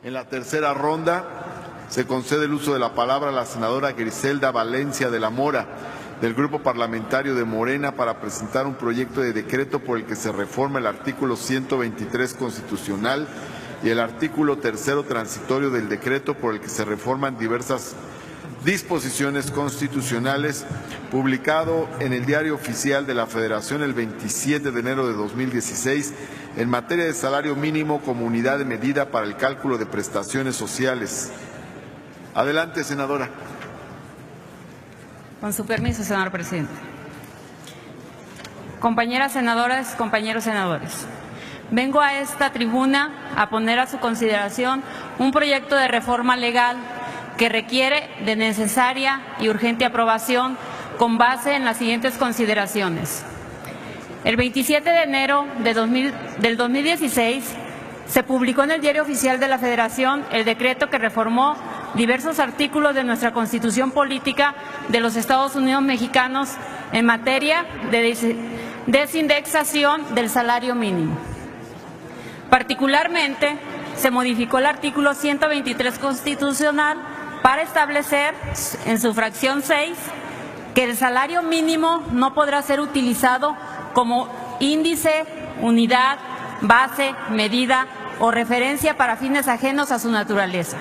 En la tercera ronda se concede el uso de la palabra a la senadora Griselda Valencia de la Mora, del Grupo Parlamentario de Morena, para presentar un proyecto de decreto por el que se reforma el artículo 123 constitucional y el artículo 3º transitorio del decreto por el que se reforman diversas disposiciones constitucionales, publicado en el Diario Oficial de la Federación el 27 de enero de 2016, en materia de salario mínimo como unidad de medida para el cálculo de prestaciones sociales. Adelante, senadora. Con su permiso, señor presidente. Compañeras senadoras, compañeros senadores, vengo a esta tribuna a poner a su consideración un proyecto de reforma legal que requiere de necesaria y urgente aprobación con base en las siguientes consideraciones. El 27 de enero del 2016 se publicó en el Diario Oficial de la Federación el decreto que reformó diversos artículos de nuestra Constitución Política de los Estados Unidos Mexicanos en materia de desindexación del salario mínimo. Particularmente, se modificó el artículo 123 constitucional para establecer en su fracción 6 que el salario mínimo no podrá ser utilizado como índice, unidad, base, medida o referencia para fines ajenos a su naturaleza.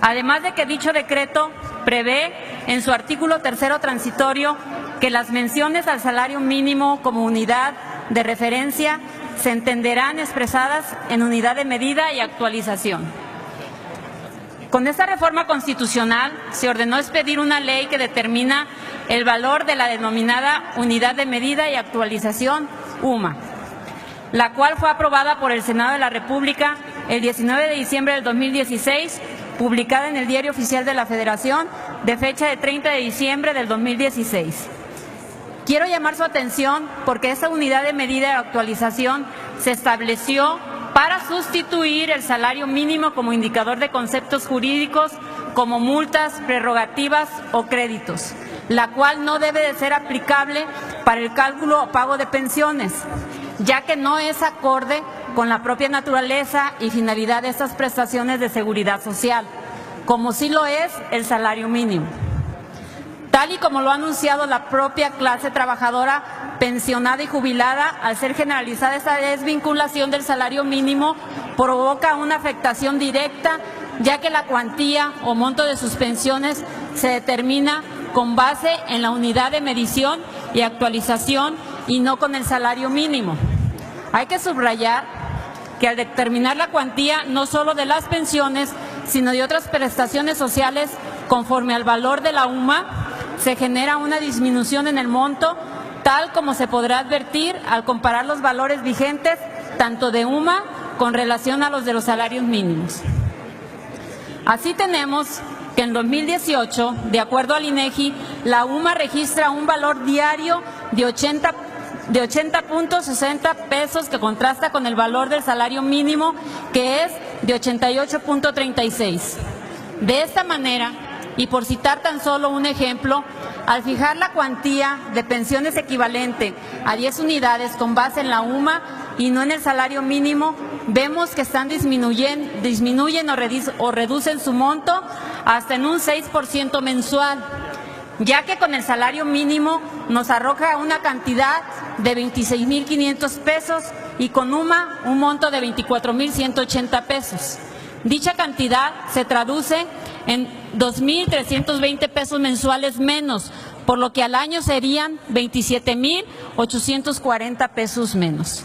Además de que dicho decreto prevé en su artículo 3º transitorio que las menciones al salario mínimo como unidad de referencia se entenderán expresadas en unidad de medida y actualización. Con esta reforma constitucional se ordenó expedir una ley que determina el valor de la denominada unidad de medida y actualización, UMA, la cual fue aprobada por el Senado de la República el 19 de diciembre del 2016, publicada en el Diario Oficial de la Federación de fecha de 30 de diciembre del 2016. Quiero llamar su atención porque esta unidad de medida y actualización se estableció para sustituir el salario mínimo como indicador de conceptos jurídicos como multas, prerrogativas o créditos, la cual no debe de ser aplicable para el cálculo o pago de pensiones, ya que no es acorde con la propia naturaleza y finalidad de estas prestaciones de seguridad social, como sí lo es el salario mínimo. Tal y como lo ha anunciado la propia clase trabajadora pensionada y jubilada, al ser generalizada esta desvinculación del salario mínimo, provoca una afectación directa, ya que la cuantía o monto de sus pensiones se determina con base en la unidad de medición y actualización y no con el salario mínimo. Hay que subrayar que al determinar la cuantía no solo de las pensiones, sino de otras prestaciones sociales conforme al valor de la UMA, se genera una disminución en el monto, tal como se podrá advertir al comparar los valores vigentes tanto de UMA con relación a los de los salarios mínimos. Así tenemos que en 2018, de acuerdo al INEGI, la UMA registra un valor diario de 80.60 pesos, que contrasta con el valor del salario mínimo, que es de 88.36. De esta manera, y por citar tan solo un ejemplo, al fijar la cuantía de pensiones equivalente a 10 unidades con base en la UMA y no en el salario mínimo, vemos que disminuyen o reducen su monto hasta en un 6% mensual, ya que con el salario mínimo nos arroja una cantidad de 26.500 pesos y con UMA un monto de 24.180 pesos. Dicha cantidad se traduce en 2.320 pesos mensuales menos, por lo que al año serían 27.840 pesos menos.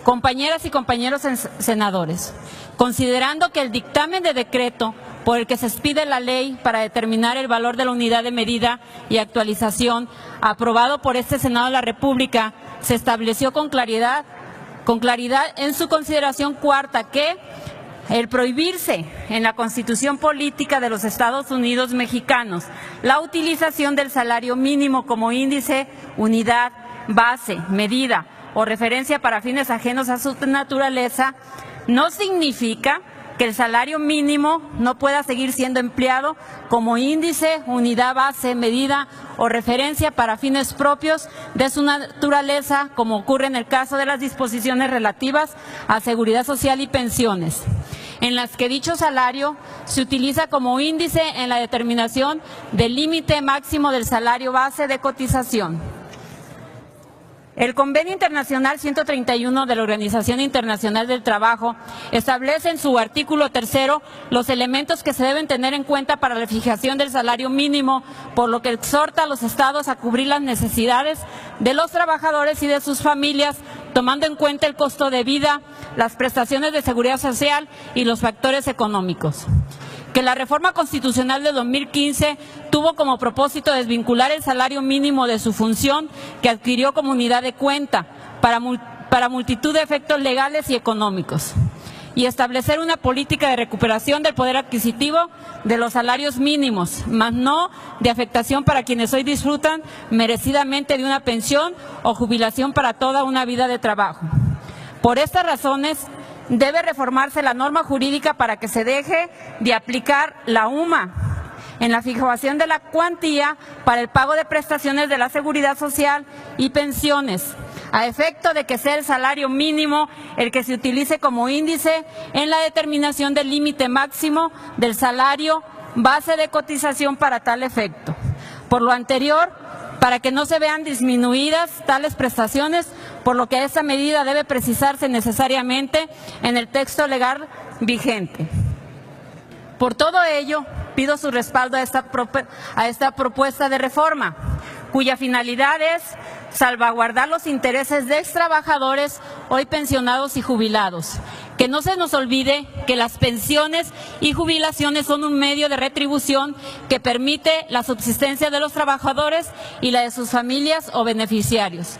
Compañeras y compañeros senadores, considerando que el dictamen de decreto por el que se expide la ley para determinar el valor de la unidad de medida y actualización, aprobado por este Senado de la República, se estableció con claridad en su consideración cuarta que el prohibirse en la Constitución Política de los Estados Unidos Mexicanos la utilización del salario mínimo como índice, unidad, base, medida o referencia para fines ajenos a su naturaleza, no significa que el salario mínimo no pueda seguir siendo empleado como índice, unidad, base, medida o referencia para fines propios de su naturaleza, como ocurre en el caso de las disposiciones relativas a seguridad social y pensiones. en las que dicho salario se utiliza como índice en la determinación del límite máximo del salario base de cotización. El Convenio Internacional 131 de la Organización Internacional del Trabajo establece en su artículo 3 los elementos que se deben tener en cuenta para la fijación del salario mínimo, por lo que exhorta a los estados a cubrir las necesidades de los trabajadores y de sus familias, tomando en cuenta el costo de vida, las prestaciones de seguridad social y los factores económicos. Que la reforma constitucional de 2015 tuvo como propósito desvincular el salario mínimo de su función que adquirió como unidad de cuenta para multitud de efectos legales y económicos, y establecer una política de recuperación del poder adquisitivo de los salarios mínimos, mas no de afectación para quienes hoy disfrutan merecidamente de una pensión o jubilación para toda una vida de trabajo. Por estas razones, debe reformarse la norma jurídica para que se deje de aplicar la UMA en la fijación de la cuantía para el pago de prestaciones de la seguridad social y pensiones, a efecto de que sea el salario mínimo el que se utilice como índice en la determinación del límite máximo del salario base de cotización para tal efecto. Por lo anterior, para que no se vean disminuidas tales prestaciones, por lo que esta medida debe precisarse necesariamente en el texto legal vigente. Por todo ello, pido su respaldo a esta propuesta de reforma, cuya finalidad es salvaguardar los intereses de extrabajadores hoy pensionados y jubilados. Que no se nos olvide que las pensiones y jubilaciones son un medio de retribución que permite la subsistencia de los trabajadores y la de sus familias o beneficiarios.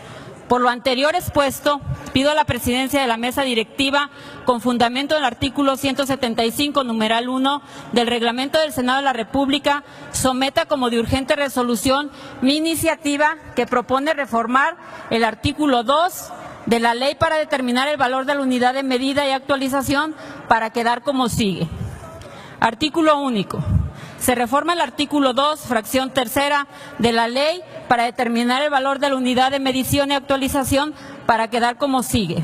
Por lo anterior expuesto, pido a la presidencia de la mesa directiva, con fundamento en el artículo 175, numeral 1 del Reglamento del Senado de la República, someta como de urgente resolución mi iniciativa que propone reformar el artículo 2 de la ley para determinar el valor de la unidad de medida y actualización para quedar como sigue. Artículo único. Se reforma el artículo 2, fracción tercera de la ley para determinar el valor de la unidad de medición y actualización para quedar como sigue.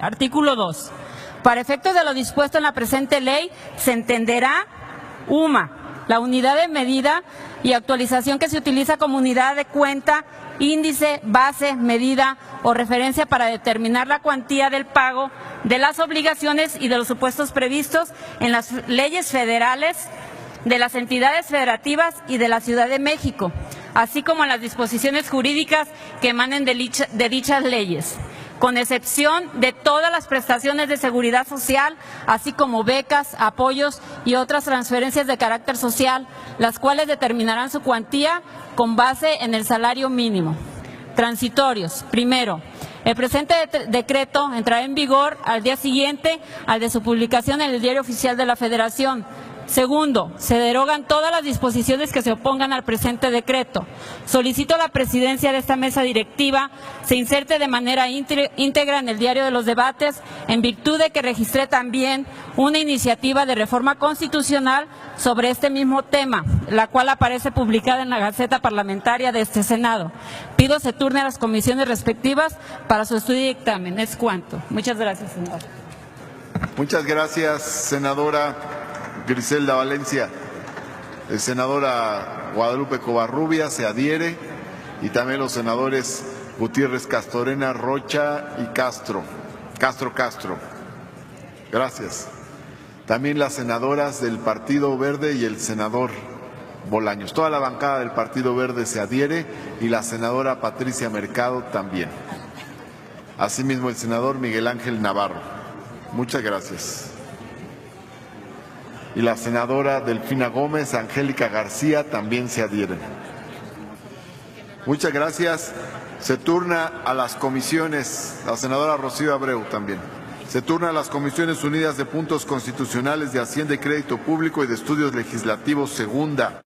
Artículo 2. Para efectos de lo dispuesto en la presente ley, se entenderá UMA, la unidad de medida y actualización que se utiliza como unidad de cuenta, índice, base, medida o referencia para determinar la cuantía del pago de las obligaciones y de los supuestos previstos en las leyes federales, de las entidades federativas y de la Ciudad de México, así como en las disposiciones jurídicas que emanen de dichas leyes, con excepción de todas las prestaciones de seguridad social, así como becas, apoyos y otras transferencias de carácter social, las cuales determinarán su cuantía con base en el salario mínimo. Transitorios. Primero, el presente decreto entrará en vigor al día siguiente al de su publicación en el Diario Oficial de la Federación. Segundo, se derogan todas las disposiciones que se opongan al presente decreto. Solicito a la presidencia de esta mesa directiva se inserte de manera íntegra en el diario de los debates, en virtud de que registré también una iniciativa de reforma constitucional sobre este mismo tema, la cual aparece publicada en la Gaceta Parlamentaria de este Senado. Pido se turne a las comisiones respectivas para su estudio y dictamen. Es cuanto. Muchas gracias, senador. Muchas gracias, senadora Griselda Valencia. Senadora Guadalupe Covarrubias se adhiere, y también los senadores Gutiérrez Castorena, Rocha y Castro. Gracias. También las senadoras del Partido Verde y el senador Bolaños. Toda la bancada del Partido Verde se adhiere y la senadora Patricia Mercado también. Asimismo el senador Miguel Ángel Navarro. Muchas gracias. Y la senadora Delfina Gómez, Angélica García también se adhieren. Muchas gracias. Se turna a las comisiones, la senadora Rocío Abreu también. Se turna a las Comisiones Unidas de Puntos Constitucionales de Hacienda y Crédito Público y de Estudios Legislativos segunda.